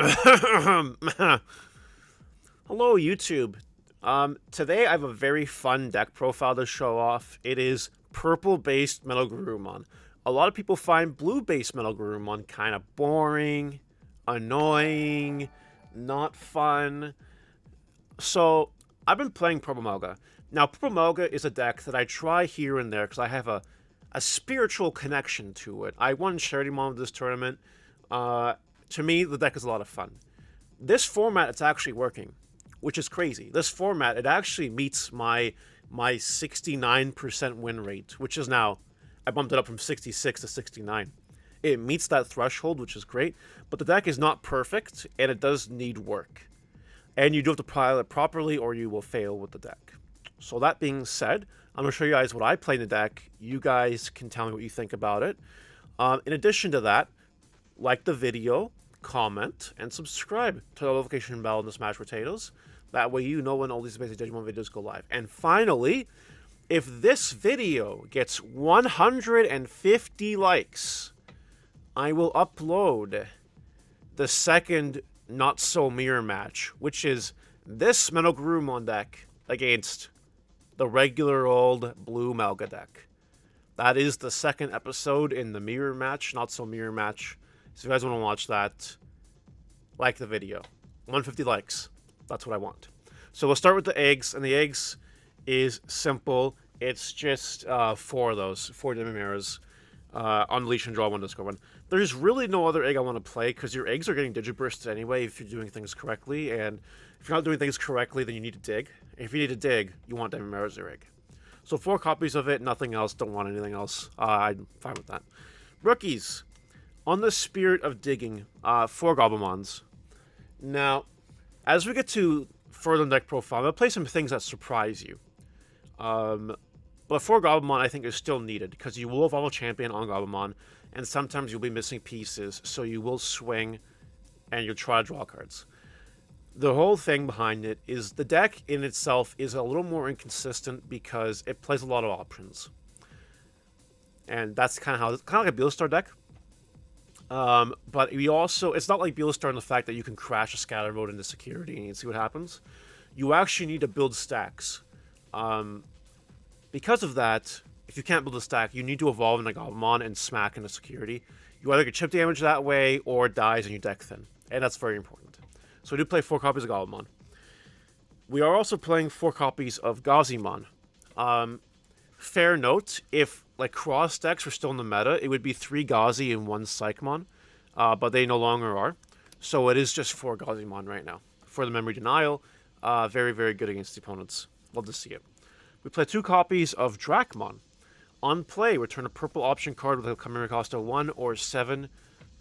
Hello, YouTube. Today I have a very fun deck profile to show off. It is purple-based Metalgarurumon. A lot of people find blue-based Metalgarurumon kind of boring, annoying, not fun. So I've been playing Purple Melga. Now, Purple Melga is a deck that I try here and there because I have a spiritual connection to it. I won Charitymon with this tournament. To me, the deck is a lot of fun. This format, it's actually working, which is crazy. This format, it actually meets my 69% win rate, which is now, I bumped it up from 66 to 69. It meets that threshold, which is great, but the deck is not perfect, and it does need work. And you do have to pilot it properly, or you will fail with the deck. So that being said, I'm going to show you guys what I play in the deck. You guys can tell me what you think about it. In addition to that, like the video, comment, and subscribe to the notification bell in the Smash Potatoes. That way you know when all these basic Digimon videos go live. And finally, if this video gets 150 likes, I will upload the second not-so-mirror match, which is this Metalgarurumon deck against the regular old blue Melga deck. That is the second episode in the mirror match, not-so-mirror match. So if you guys want to watch that, like the video. 150 likes. That's what I want. So we'll start with the eggs, and the eggs is simple. It's just 4 of those, 4 Demi Mirrors. Unleash and draw 1, discard 1. There's really no other egg I want to play, because your eggs are getting Digibursted anyway if you're doing things correctly, and if you're not doing things correctly, then you need to dig. If you need to dig, you want Demi Mirrors your egg. So 4 copies of it, nothing else, don't want anything else. I'm fine with that. Rookies. On the spirit of digging, 4 Goblimons. Now, as we get to further in the deck profile, I'm going to play some things that surprise you. But 4 Goblimon, I think, is still needed, because you will evolve a champion on Goblimon, and sometimes you'll be missing pieces, so you will swing, and you'll try to draw cards. The whole thing behind it is the deck in itself is a little more inconsistent, because it plays a lot of options. And that's kind of like a Bealistar deck. But we also, it's not like Bealistar in the fact that you can crash a scatter mode into security and see what happens. You actually need to build stacks. Because of that, if you can't build a stack, you need to evolve in a Goblimon and smack into security. You either get chip damage that way, or it dies and you deck thin. And that's very important. So we do play 4 copies of Goblimon. We are also playing 4 copies of Gazimon. Fair note, if like cross decks were still in the meta, it would be 3 Gazi and 1 Psychmon, but they no longer are. So it is just 4 Gazimon right now. For the memory denial, very, very good against the opponents. Love to see it. We play 2 copies of Dracmon. On play, return a purple option card with a memory cost of 1 or 7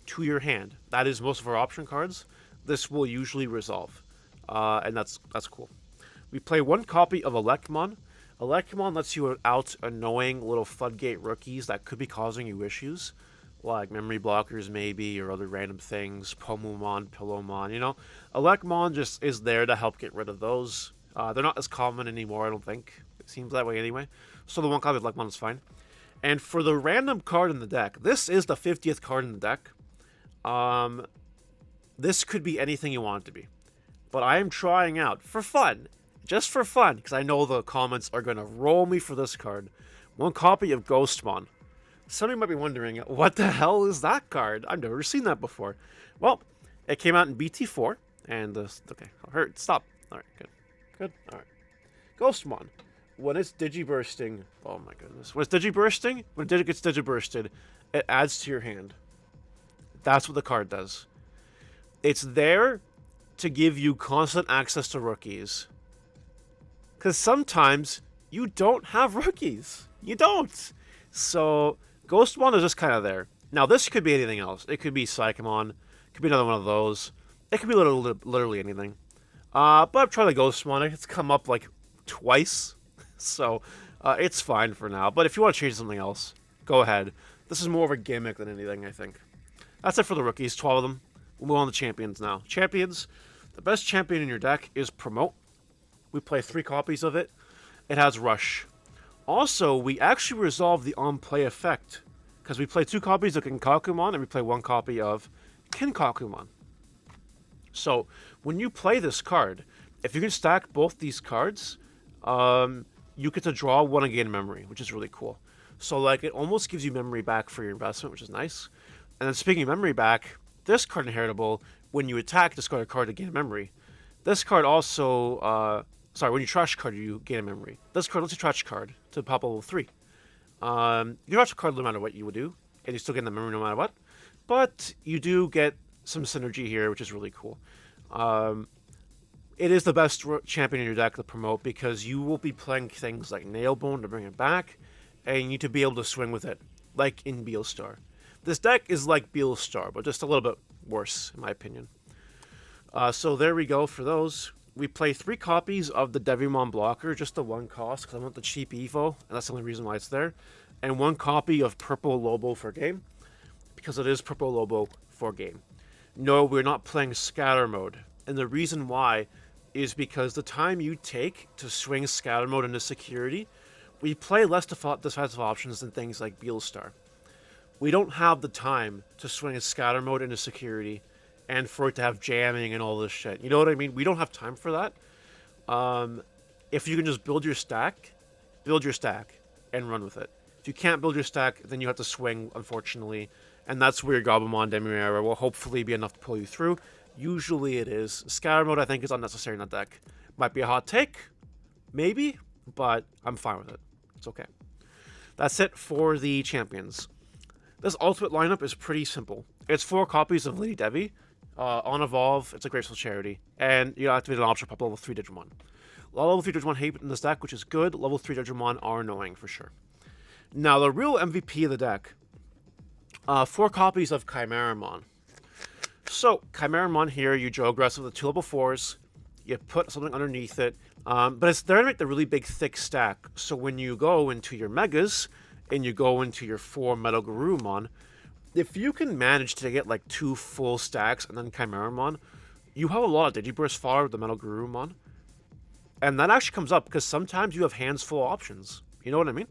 to your hand. That is most of our option cards. This will usually resolve, and that's cool. We play 1 copy of Elecmon. Electromon lets you out annoying little floodgate rookies that could be causing you issues, like memory blockers maybe, or other random things, Pomumon, Pillowmon, you know. Electromon just is there to help get rid of those. They're not as common anymore, I don't think. It seems that way anyway. So the 1 copy of Electromon is fine. And for the random card in the deck, this is the 50th card in the deck. This could be anything you want it to be. But I am trying out, for fun, just for fun, because I know the comments are going to roll me for this card. 1 copy of Ghostmon. Some of you might be wondering, what the hell is that card? I've never seen that before. Well, it came out in BT4, and okay, hurt. Stop. All right, good, good. All right, Ghostmon. When it's Digibursting, oh my goodness, when it's Digibursting, when it gets Digibursted, it adds to your hand. That's what the card does. It's there to give you constant access to rookies. Because sometimes you don't have rookies. You don't. So Ghostmon is just kind of there. Now this could be anything else. It could be Psychomon. It could be another one of those. It could be literally anything. But I've tried the Ghostmon. It's come up like twice. So it's fine for now. But if you want to change something else, go ahead. This is more of a gimmick than anything, I think. That's it for the rookies. 12 of them. We'll move on to champions now. Champions. The best champion in your deck is Promote. We play 3 copies of it. It has Rush. Also, we actually resolve the on-play effect, because we play 2 copies of Kinkakumon and we play 1 copy of Kinkakumon. So when you play this card, if you can stack both these cards, you get to draw one and gain memory, which is really cool. So like it almost gives you memory back for your investment, which is nice. And then speaking of memory back, this card inheritable, when you attack, discard a card to gain memory. This card also, when you trash card, you gain a memory. This card lets you trash card to pop level 3. You trash a card no matter what you would do, and you still get the memory no matter what. But you do get some synergy here, which is really cool. It is the best champion in your deck to promote because you will be playing things like Nailbone to bring it back, and you need to be able to swing with it, like in Beelstar. This deck is like Beelstar, but just a little bit worse, in my opinion. So there we go for those. We play 3 copies of the Digimon blocker, just the 1 cost, because I want the cheap Evo, and that's the only reason why it's there. And 1 copy of Purple Lobo for game, because it is Purple Lobo for game. No, we're not playing Scatter Mode, and the reason why is because the time you take to swing Scatter Mode into security, we play less decisive options than things like Beelstar. We don't have the time to swing a Scatter Mode into security and for it to have jamming and all this shit. You know what I mean? We don't have time for that. If you can just build your stack and run with it. If you can't build your stack, then you have to swing, unfortunately. And that's where your Gabumon Demirara will hopefully be enough to pull you through. Usually it is. Scatter Mode, I think, is unnecessary in that deck. Might be a hot take, maybe, but I'm fine with it. It's okay. That's it for the champions. This ultimate lineup is pretty simple. It's 4 copies of Lady Devi. On Evolve, it's a Graceful Charity. And you activate an option pop level 3 Digimon. A lot of level 3 Digimon hate in this deck, which is good. Level 3 Digimon are annoying for sure. Now, the real MVP of the deck, 4 copies of Chimeramon. So, Chimeramon here, you draw aggressive with the 2 level 4s, you put something underneath it, but it's there to make the really big, thick stack. So when you go into your Megas, and you go into your 4 Metalgarurumon, if you can manage to get like 2 full stacks and then Chimeramon, you have a lot of Digiburst fodder with the Metalgarurumon. And that actually comes up because sometimes you have hands full of options. You know what I mean?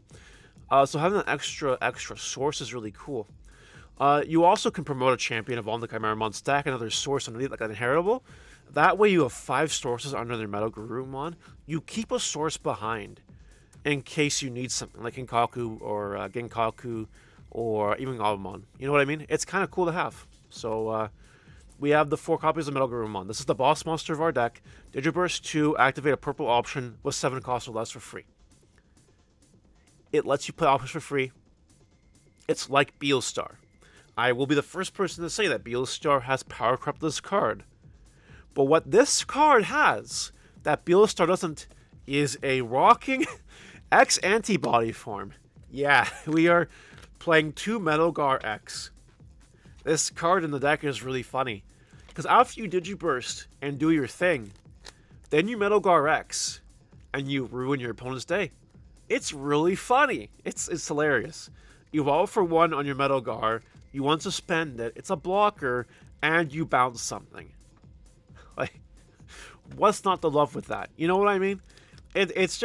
So having an extra source is really cool. You also can promote a champion of on the Chimeramon, stack another source underneath, like an inheritable. That way you have 5 sources under their Metalgarurumon. You keep a source behind in case you need something, like Kinkaku or Genkaku or even Gabumon. You know what I mean? It's kind of cool to have. So we have the 4 copies of Metalgarurumon. This is the boss monster of our deck. Digiburst 2, activate a purple option with 7 costs or less for free. It lets you play options for free. It's like Beelstar. I will be the first person to say that Beelstar has power corrupt this card. But what this card has that Beelstar doesn't is a rocking X antibody form. Yeah, we are playing 2 Metalgar X. This card in the deck is really funny. Because after you Digiburst and do your thing, then you Metalgar X and you ruin your opponent's day. It's really funny. It's hilarious. You evolve for 1 on your Metalgar, you want to spend it, it's a blocker, and you bounce something. Like, what's not to love with that? You know what I mean? It's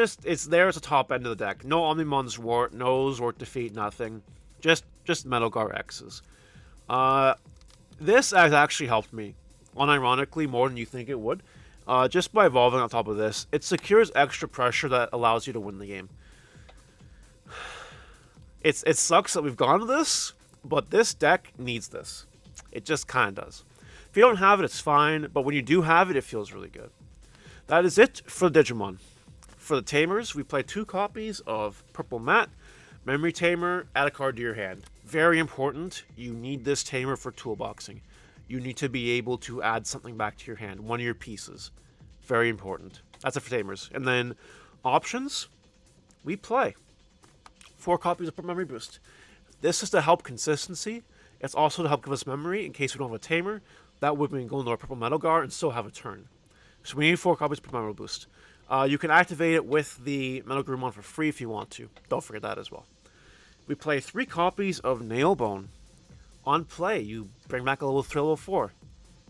there at the top end of the deck. No Omnimon Zwart, no Zwart defeat, nothing. Just Metalgar X's. This has actually helped me, unironically, more than you think it would. Just by evolving on top of this, it secures extra pressure that allows you to win the game. It sucks that we've gone to this, but this deck needs this. It just kind of does. If you don't have it, it's fine, but when you do have it, it feels really good. That is it for the Digimon. For the Tamers, we play 2 copies of Purple Matte, Memory Tamer, add a card to your hand. Very important, you need this Tamer for toolboxing. You need to be able to add something back to your hand, one of your pieces. Very important. That's it for Tamers. And then options, we play 4 copies of Memory Boost. This is to help consistency. It's also to help give us memory in case we don't have a Tamer. That way we can go into our Purple Metalgar and still have a turn. So we need 4 copies per Memory Boost. You can activate it with the Metalgarurumon for free if you want to. Don't forget that as well. We play 3 copies of Nailbone. On play, you bring back a level 3, level 4.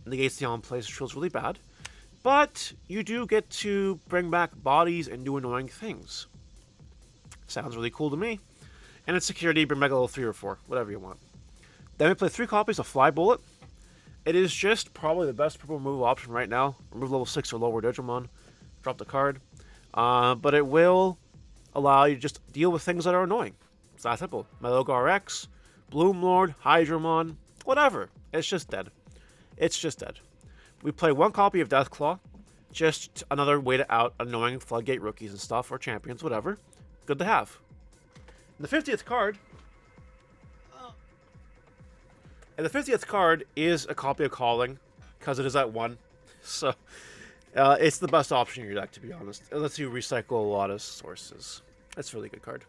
Negates the on play, so it feels really bad. But you do get to bring back bodies and do annoying things. Sounds really cool to me. And it's security, bring back a level 3 or 4, whatever you want. Then we play 3 copies of Fly Bullet. It is just probably the best purple removal option right now. Remove level 6 or lower Digimon. Drop the card. But it will allow you to just deal with things that are annoying. It's that simple. Metalgarurumon, Bloomlord, Hydramon, whatever. It's just dead. It's just dead. We play one copy of Deathclaw. Just another way to out annoying Floodgate rookies and stuff, or champions, whatever. Good to have. And the 50th card... And the 50th card is a copy of Calling, because it is at 1. So, it's the best option in your deck, to be honest. It lets you recycle a lot of sources. That's a really good card.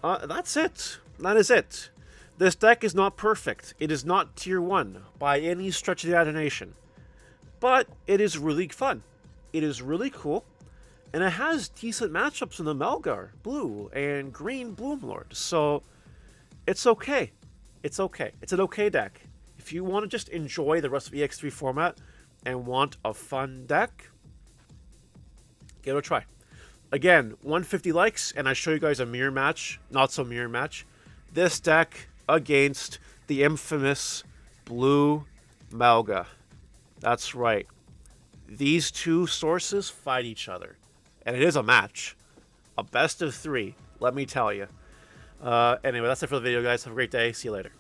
That's it. That is it. This deck is not perfect. It is not tier 1 by any stretch of the imagination. But it is really fun. It is really cool. And it has decent matchups in the Melgar, blue, and green Bloomlord. So, it's okay. It's okay. It's an okay deck. If you want to just enjoy the rest of EX3 format and want a fun deck, give it a try. Again, 150 likes, and I show you guys a mirror match, not so mirror match. This deck against the infamous blue Melga. That's right. These two sources fight each other. And it is a match. A best of 3, let me tell you. Anyway, that's it for the video, guys. Have a great day. See you later.